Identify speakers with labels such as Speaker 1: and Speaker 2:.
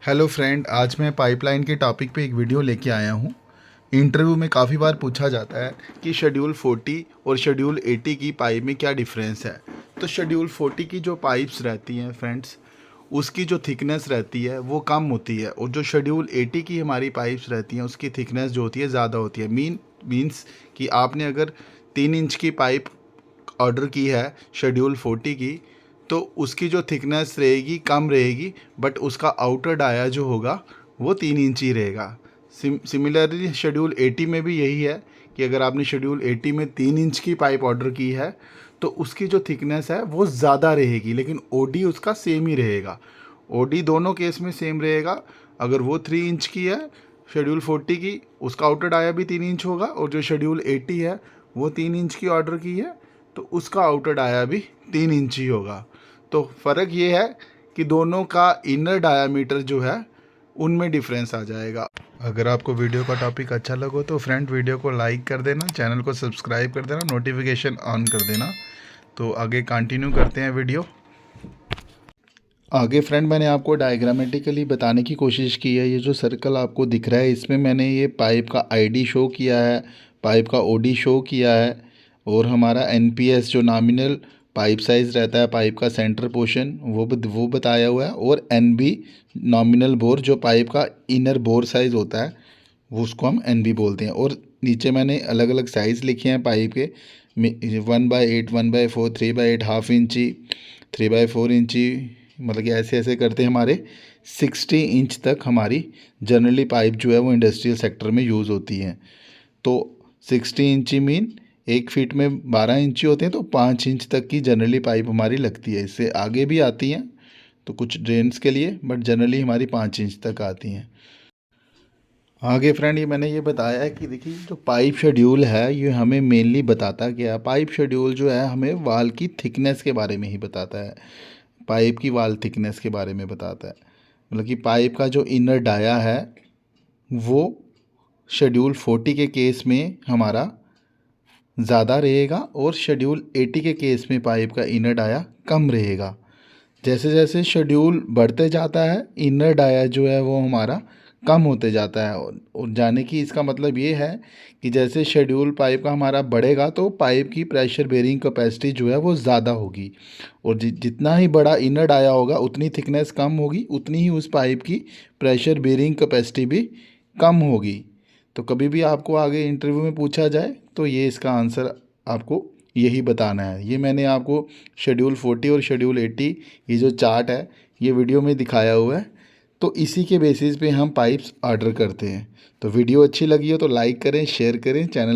Speaker 1: Hello friend, आज मैं pipeline के टॉपिक पे एक वीडियो लेके आया हूँ। इंटरव्यू में काफ़ी बार पूछा जाता है कि शेड्यूल 40 और शेड्यूल 80 की पाइप में क्या डिफरेंस है। तो शेड्यूल 40 की जो पाइप्स रहती हैं फ्रेंड्स, उसकी जो थिकनेस रहती है वो कम होती है, और जो शेड्यूल 80 की हमारी पाइप्स रहती हैं उसकी थिकनेस जो होती है ज़्यादा होती है। मीन्स कि आपने अगर 3 इंच की पाइप ऑर्डर की है शेड्यूल 40 की, तो उसकी जो थिकनेस रहेगी कम रहेगी, बट उसका आउटर डाया जो होगा वो 3 इंच ही रहेगा। सिमिलरली शेड्यूल 80 में भी यही है कि अगर आपने शेड्यूल 80 में 3 इंच की पाइप ऑर्डर की है तो उसकी जो थिकनेस है वो ज़्यादा रहेगी, लेकिन ओडी उसका सेम ही रहेगा। ओडी दोनों केस में सेम रहेगा। अगर वो 3 इंच की है शेड्यूल 40 की, उसका आउटर डाया भी 3 इंच होगा, और जो शेड्यूल 80 है वो 3 इंच की ऑर्डर की है तो उसका आउटर डाया भी 3 इंच ही होगा। तो फ़र्क ये है कि दोनों का इनर डायामीटर जो है उनमें डिफरेंस आ जाएगा। अगर आपको वीडियो का टॉपिक अच्छा लगे तो फ्रेंड वीडियो को लाइक कर देना, चैनल को सब्सक्राइब कर देना, नोटिफिकेशन ऑन कर देना। तो आगे कंटिन्यू करते हैं वीडियो। आगे फ्रेंड मैंने आपको डायग्रामेटिकली बताने की कोशिश की है। ये जो सर्कल आपको दिख रहा है इसमें मैंने ये पाइप का आईडी शो किया है, पाइप का ओडी शो किया है, और हमारा एनपीएस जो नॉमिनल पाइप साइज़ रहता है, पाइप का सेंटर पोर्शन वो बताया हुआ है, और एनबी नॉमिनल बोर जो पाइप का इनर बोर साइज़ होता है वो उसको हम एनबी बोलते हैं। और नीचे मैंने अलग अलग साइज़ लिखे हैं पाइप के, 1/8, 1/4, 3/8, हाफ इंची, 3/4 इंची, मतलब कि ऐसे ऐसे करते हमारे 60 इंच तक हमारी जनरली पाइप जो है वो इंडस्ट्रियल सेक्टर में यूज़ होती हैं। तो 60 इंची मीन 1 फीट में 12 इंची होते हैं, तो 5 इंच तक की जनरली पाइप हमारी लगती है। इससे आगे भी आती हैं तो कुछ ड्रेन्स के लिए, बट जनरली हमारी 5 इंच तक आती हैं। आगे फ्रेंड ये मैंने ये बताया है कि देखिए जो पाइप शेड्यूल है ये हमें मेनली बताता क्या है। पाइप शेड्यूल जो है हमें वाल की थिकनेस के बारे में ही बताता है, पाइप की वाल थिकनेस के बारे में बताता है। मतलब कि पाइप का जो इनर डाया है वो शेड्यूल 40 के केस में हमारा ज़्यादा रहेगा, और शेड्यूल 80 के केस में पाइप का इनर डाया कम रहेगा। जैसे जैसे शेड्यूल बढ़ते जाता है इनर डाया जो है वो हमारा कम होते जाता है। और जाने की इसका मतलब ये है कि जैसे शेड्यूल पाइप का हमारा बढ़ेगा तो पाइप की प्रेशर बेरिंग कैपेसिटी जो है वो ज़्यादा होगी, और जितना ही बड़ा इनर डाया होगा उतनी थिकनेस कम होगी, उतनी ही उस पाइप की प्रेशर बेरिंग कैपेसिटी भी कम होगी। तो कभी भी आपको आगे इंटरव्यू में पूछा जाए तो ये इसका आंसर आपको यही बताना है। ये मैंने आपको शेड्यूल 40 और शेड्यूल 80 ये जो चार्ट है ये वीडियो में दिखाया हुआ है। तो इसी के बेसिस पे हम पाइप्स ऑर्डर करते हैं। तो वीडियो अच्छी लगी हो तो लाइक करें, शेयर करें, चैनल को